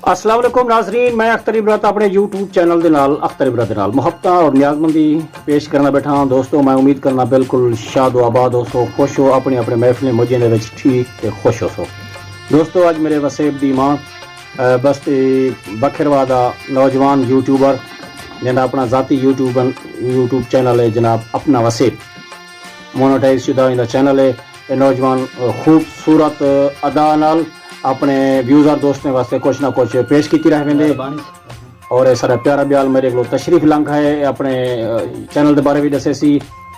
अस्सलाम वालेकुम नाजरीन, मैं अख्तर इबरात अपने यूट्यूब चैनल दे नाल अख्तर इबरात दे नाल मुहब्बतां और नियाज़मंदी पेश करना बैठा हाँ। दोस्तों मैं उम्मीद करना बिल्कुल शाद व आबाद हो सो, खुश हो, अपनी अपने महफिलें मौजें दे विच ठीक ते खुश हो सो। दोस्तों अज मेरे वसेब दी मां बस्ती बखरवा दा नौजवान यूट्यूबर जिन्हें अपना ज़ाती यूट्यूब चैनल है जनाब अपना वसेब मोनेटाइज शुदा इनका चैनल है। ये नौजवान खूबसूरत अदा नाल अपने व्यूज़र दोस्तों वास्ते कुछ ना कुछ पेश की रह वेंदे और ये सारा प्यारा ब्याल मेरे को तशरीफ लंघा है अपने चैनल के बारे भी दसे सी।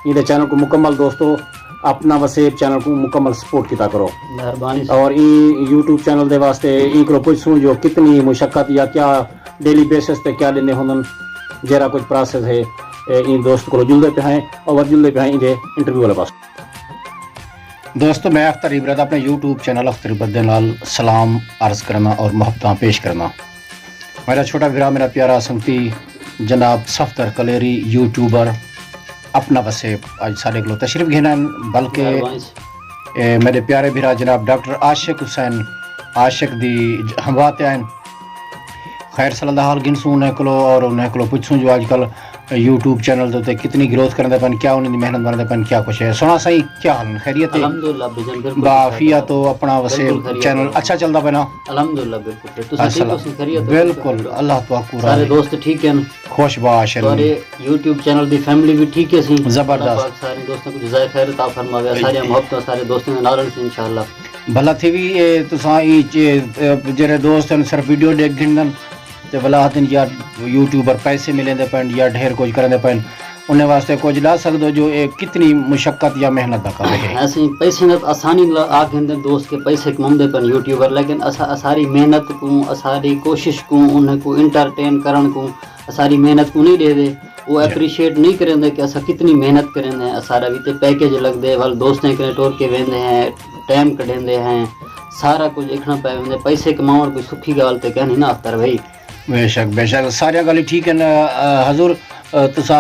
ये चैनल को मुकम्मल दोस्तों अपना वसेब चैनल को मुकम्मल सपोर्ट किया करो और ये यूट्यूब चैनल के वास्ते इन को पूछूँ जो कितनी मुशक्कत या क्या डेली बेसिस पे क्या देने होंगे जरा कुछ प्रोसेस है इन दोस्त को जुलते पे हैं और जुलते पे हैं इनके इंटरव्यू वाले पास। दोस्तों मैं अख्तर इबरात अपने यूट्यूब चैनल अख्तर इबरात दे नाल सलाम अर्ज़ करना और मुहब्बतां पेश करना। मेरा छोटा वीरा मेरा प्यारा संगती जनाब सफदर कलेरी यूट्यूबर अपना वसेब आज सारे को तशरीफ घेना बल्कि मेरे प्यारे वीरा जनाब डॉक्टर आशिक हुसैन आशिक दी हमवाते हैं खैर सल्लल्लाहु अलैहि गिनसूं को और उन्हें को पूछूं जो आजकल यूट्यूब चैनल तो कितनी ग्रोथ करने पन क्या उन्हें मेहनत करने पन क्या कुछ है सुना सही क्या हाल खैरियत है बाफिया तो अपना वसेब चैनल अच्छा चलता पे ना अल्हम्दुलिल्लाह बिल्कुल अल्लाह तो सारे दोस्त ठीक है खुशबाश सारे यूट्यूब चैनल दी फैमिली भी ठीक है सी जबरदस्त सारे दोस्तों को जज़ाए खैर अता फरमावे सारे मोहब्बत सारे दोस्तों के नाल से इंशाअल्लाह भला थी भी तुसा जेरे दोस्त हैं सिर्फ वीडियो देख गिनन ते भला हतन यार यूट्यूबर पैसे मिलेंदे पैन या ढेर कुछ करंदे पैन उन्हें वास्ते कुछ ला सकदो जो कितनी मुशक्कत या मेहनत दा काम है। ऐसे पैसे न आसानी आ गंदे दोस्त के पैसे कमांदे पन यूट्यूबर लेकिन असारी मेहनत को असारी कोशिश को उन्हें को एंटरटेन करन को असारी मेहनत को नहीं दे दे वो अप्रिशिएट नहीं करेंदे कि असा कितनी मेहनत करेंदे असारा भी ते पैकेज लगदे वाल दोस्तें के टोर के वेंदे हैं टाइम कढेंदे हैं सारा कुछ देखना पे वेंदे पैसे कमाउण कोई सुखी गाल ते कहनी ना अख्तर भाई बेशक सारी गल ठीक है ना हजूर तुसा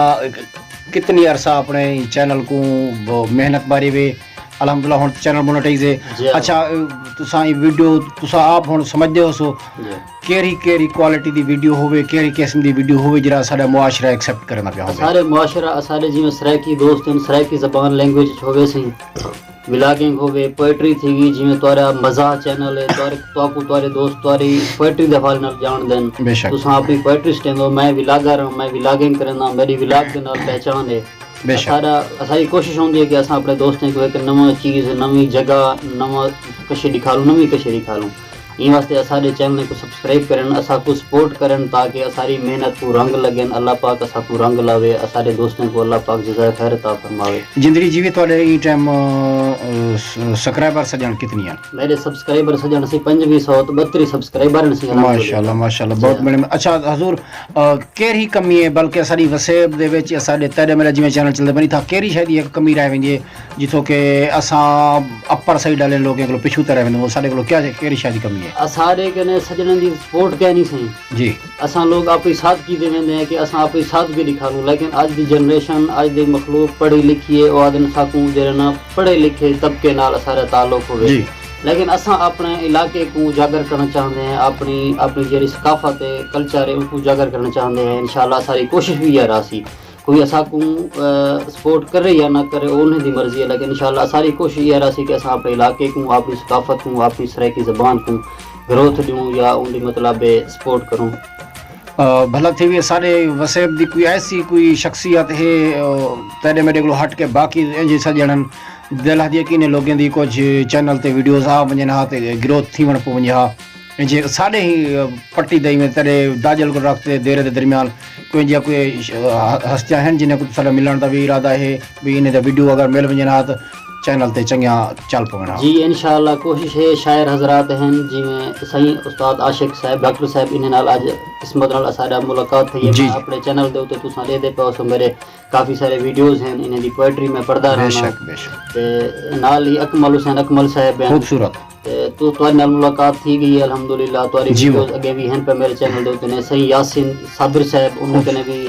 कितनी अरसा अपने चैनल को मेहनत बारी वे अल्हम्दुलिल्लाह हुन चैनल मोनेटाइज है अच्छा तुसा ये वीडियो तुसा आप हुन समझदे हो सो केरी क्वालिटी दी वीडियो होवे केरी किस्म दी वीडियो होवे जरा साडा मुआशरा एक्सेप्ट करना पिया होवे सारे मुआशरा सारे जिवें सराइकी दोस्त हैं सराइकी ज़बान लैंग्वेज होवे सही व्लॉगिंग होवे पोएट्री थी गई जिवें तोरा मज़ाह चैनल है तोरे दोस्त तोरी पोएट्री दे हवाले नाल जान देन तुसा अपनी पोएट्री स्टेंदो मैं व्लॉगर हूं मैं व्लॉगिंग करना मेरी व्लॉग दे नाल पहचान है सारा असारी कोशिश होंदी है कि असा अपने दोस्तों को एक नवा चीज़ नवी जगह नवा कशे दिखालूं नवी कशे दिखालूं इन वास्ते असारे चैनल को सब्सक्राइब करन असा को सपोर्ट करन ताकि असारी मेहनत को रंग लगन अल्लाह पाक असा को रंग लावे असारे दोस्तों को अल्लाह पाक जज़ाए खैर अता फरमावे। जिंदगी जीवे तोड़े ई टाइम सब्सक्राइबर सजन कितनी है मेरे सब्सक्राइबर सजन सी 2532 सब्सक्राइबर सी माशाल्लाह बहुत बड़े। अच्छा हजूर केरी कमी है बल्कि असारी वसेब दे विच असाडे तेरे मेरा जिवें चैनल चलदे बनी था केरी शायद एक कमी रह वेंदी है जिथों के असा अपर साइड वाले लोगों को पिछू तरह वेंदे साडे को क्या केरी शायद कमी सारे कने सजन दी सपोर्ट कहनी सही जी असा लोग अपनी सादगी दे वेंदे हैं कि असा अपनी सादगी दिखाऊं लेकिन आज दी जनरेशन आज दी मखलूक पढ़ी लिखी है और आदन साकू जेरे ना पढ़े लिखे तबके नाल सारा ताल्लुक होवे लेकिन असा अपने इलाके को उजागर करना चाहते हैं अपनी जेरी सकाफत है कल्चर है उनको उजागर करना चाहते हैं इंशाल्लाह सारी कोशिश भी है रासी कोई असा को सपोर्ट करे या ना करे उन्हें दी मर्जी है लेकिन इंशाल्लाह सारी कोशिश ये रासी कि असा अपने इलाके को अपनी सकाफत को अपनी सराइकी ज़बान को ग्रोथ दूँ या उनकी मतलब सपोर्ट करूँ। भला थी भी सारे वसेब दी कोई ऐसी कोई शख्सियत है तेरे मेरे को हट के बाकी इंजे सजन दिल हदी कि लोगों की कुछ चैनल ते वीडियोस आ वजन हा ते ग्रोथ थी वन पो वजन हा इंजे सारे ही पट्टी दई में तेरे दाजल को रखते देर के दरमियान कोई जा कोई हस्तियां हैं जिन्हें कुछ सारा मिलने का भी इरादा है भी इन्हें वीडियो अगर मिल वजन हा तो चैनल ते चंगिया चल पवना जी इंशाल्लाह कोशिश है शायर हजरात हैं जिवें सही उस्ताद आशिक साहब डॉक्टर साहब इन्हें नाल आज किस्मत नाल सारा मुलाकात थी है अपने चैनल दे उते तुसा दे पाओ सो मेरे काफ़ी सारे वीडियोस हैं इन्हें दी पोएट्री में पढ़दा रहना ते नाल ही अकमल हुसैन अकमल साहब हैं खूबसूरत तो तुम्हारे नाल मुलाकात थी गई है अल्हम्दुलिल्लाह तुम्हारी वीडियोस अगे भी हैं पे मेरे चैनल दे उते सही यासीन साबिर साहब उन्होंने कने भी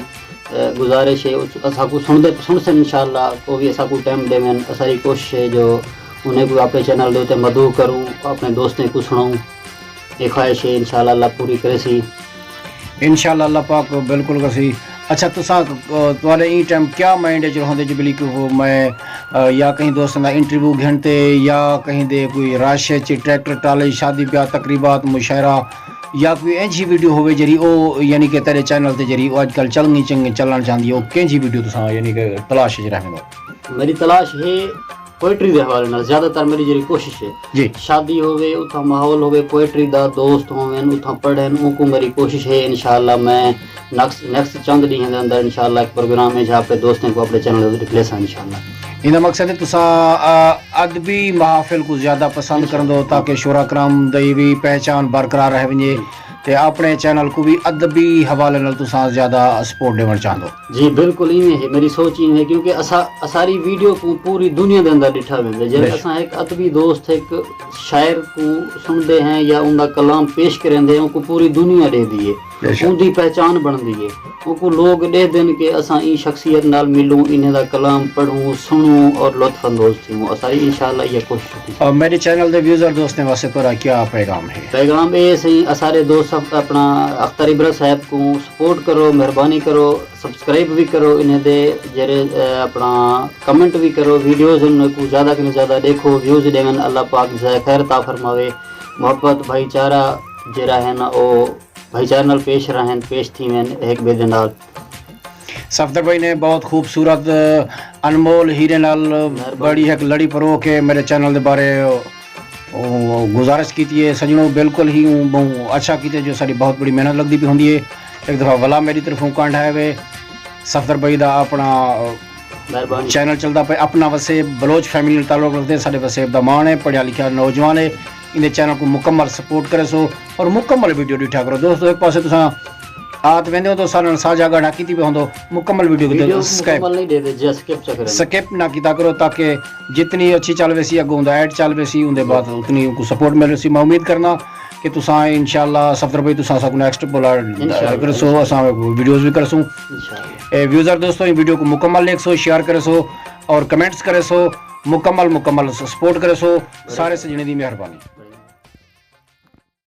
गुजारिश है असा को सुन से इंशाल्लाह को भी असा को टाइम देवन असारी कोशिश है जो उन्हें को अपने चैनल दे उते मदू करूं अपने दोस्तों को सुनाऊं یہ خواہش ہے انشاءاللہ اللہ پوری کرے سی. انشاءاللہ اللہ پاک بالکل کسی. اچھا تساں تھوڑے این ٹائم کیا مائنڈ چ رہندے جو بلی کہ میں یا کہیں دوستوں کا انٹرویو گھنتے یا کہیں دے کوئی رش ٹریکٹر ٹالے شادی بیاہ تقریبات مشاعرہ یا کوئی اینجی ویڈیو ہوئے جری او یعنی کہ تیرے چینل تے جری او اج کل چلنی چلن چاہندی او کینجی ویڈیو تساں یعنی کہ تلاش وچ رہندے ہو؟ میری تلاش ہے پوئٹری دے حوالے نال زیادہ تر میری جڑی کوشش ہے جی شادی ہوئے اتھا ماحول ہوئے پوئٹری دا دوست ہوئن اتھا پڑھن ان کو میری کوشش ہے انشاءاللہ میں نیکسٹ چند ڈیہن دے اندر انشاءاللہ ایک پروگرام ہے جہاں پہ دوستوں کو اپنے چینل تے ریپلیس انشاءاللہ. ان مقصد ہے تساں ادبی محافل کو زیادہ پسند کرندو تاکہ شعراء کرام دی بھی پہچان برقرار رہ ونجے تے اپنے چینل کو بھی ادبی حوالے نال تساں زیادہ سپورٹ دیون چاہندو. جی بالکل ایویں ہے میری سوچ ایویں ہے کیونکہ اساری ویڈیو کو پوری دنیا دے اندر ڈٹھا ویندا جے اساں ایک ادبی دوست ایک شاعر کو سندے ہیں یا ان دا کلام پیش کرندے ان کو پوری دنیا دے دیے ان دی پہچان بن دیے ان کو لوگ دے دین کہ اساں ای شخصیت نال ملوں انہاں دا کلام پڑھوں سنوں اور لطف اندوز تھوں. اساری انشاءاللہ یہ کوشش ہوتی. میرے چینل دے ویوزر دوستوں واسطے تھوڑا کیا پیغام ہے؟ پیغام اے سی اسارے دوست اپنا اختر عبرت صاحب کو سپورٹ کرو مہربانی کرو سبسکرائب بھی کرو انہیں دے جڑے اپنا کمنٹ بھی کرو ویڈیوز ان کو زیادہ کہ زیادہ دیکھو ویوز دیون اللہ پاک جزائے خیر عطا فرماوے. محبت بھائی چارہ جڑا ہے نا او بھائی چارہ نال پیش رہن پیش تھی میں ایک بے دے نال. صفدر بھائی نے بہت خوبصورت انمول ہیرے نال بڑی ایک لڑی پرو کے میرے چینل دے بارے گزارش کی ہے. سجنوں بالکل ہی اچھا کیتے جو ساری بہت بڑی محنت لگتی پی ہوندی ہے. ایک دفعہ ولا میری طرفوں کانڈھائے ہوئے صفدر بھائی دا اپنا چینل چلتا پہ اپنا وسیب بلوچ فیملی تعلق رکھتے سارے وسیب دا مان ہے پڑھیا لکھا نوجوان ہے. ان چینل کو مکمل سپورٹ کرے سو اور مکمل ویڈیو ڈٹھا کرو. دوستو ایک پاسے تساں آت ویندے ہو تو سارا ساجا گاڑا کیتی پہ ہوندو مکمل ویڈیو سکپ نہ کیتا کرو تاکہ جتنی اچھی چل ویسی اگوں دا ایڈ چل ویسی اون دے بعد اتنی کو سپورٹ مل سی. میں امید کرنا کہ تساں انشاءاللہ صفدر بھائی تساں سا کو نیکسٹ بولا کرسو اساں ویڈیوز بھی کرسوں. ویوزر دوستو ان ویڈیو کو مکمل دیکھ سو شیئر کرے سو اور کمنٹس کرے سو مکمل سپورٹ کرے سو. سارے سجنے دی مہربانی.